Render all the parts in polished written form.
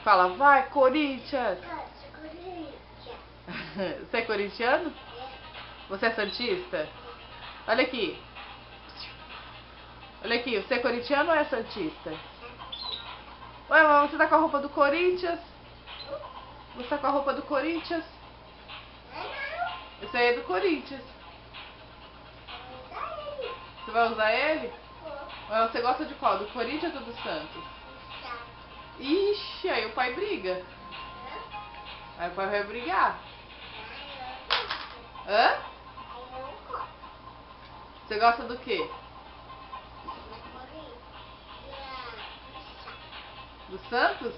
Fala, vai, Corinthians! Corinthians. Você é corintiano? É. Você é santista? Olha aqui. Olha aqui, você é corintiano ou é santista? Ué, mas você tá com a roupa do Corinthians? Você tá com a roupa do Corinthians? Não. Esse aí é do Corinthians. Você vai usar ele? Mas você gosta de qual? Do Corinthians ou do Santos? Ixi, aí o pai briga. Aí o pai vai brigar. Hã? Você gosta do quê? Do Santos?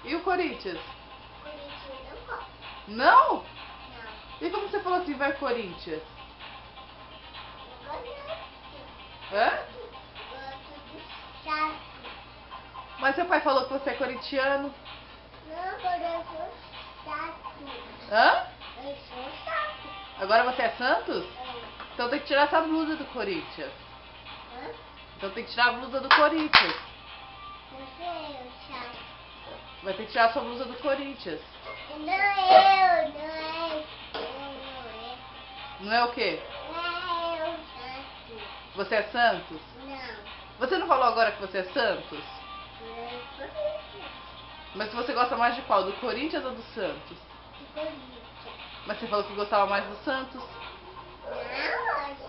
E o Corinthians? Não? E como você falou assim, vai Corinthians? Hã? Mas seu pai falou que você é corintiano? Não, eu sou chato. Hã? Eu sou chato. Agora você é Santos? Então tem que tirar essa blusa do Corinthians. Hã? Então tem que tirar a blusa do Corinthians. Você é o chato. Vai ter que tirar a sua blusa do Corinthians. Não é eu, não é eu. Não é o quê? Não é eu, chato. Você é Santos? Não. Você não falou agora que você é Santos? Mas você gosta mais de qual? Do Corinthians ou do Santos? Do Corinthians. Mas você falou que gostava mais do Santos? Não, mas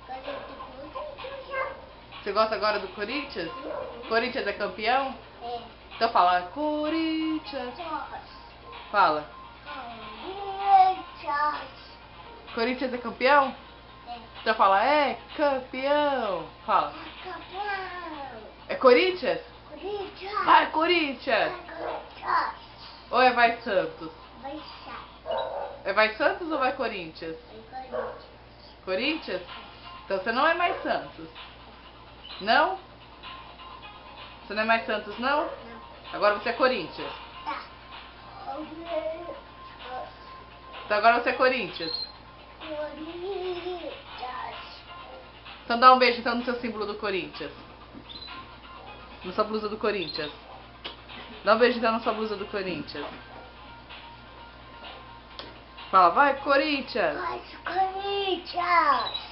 eu gosto do Corinthians. Você gosta agora do Corinthians? Corinthians é campeão? É. Então fala, Corinthians. Fala, Corinthians. Corinthians é campeão? É. Então fala, é campeão. Fala, Campeão. é Corinthians? Corinthians. Vai, Corinthians. Corinthians. Ou é vai Santos? Vai chato. É vai Santos ou vai Corinthians? Vai Corinthians. Corinthians? Então você não é mais Santos. Não? Você não é mais Santos, não? Não. Agora você é Corinthians. Tá. Então agora você é Corinthians. Corinthians. Então dá um beijo então no seu símbolo do Corinthians. Na sua blusa do Corinthians. Dá um beijo então na sua blusa do Corinthians. Fala, vai Corinthians! Vai Corinthians.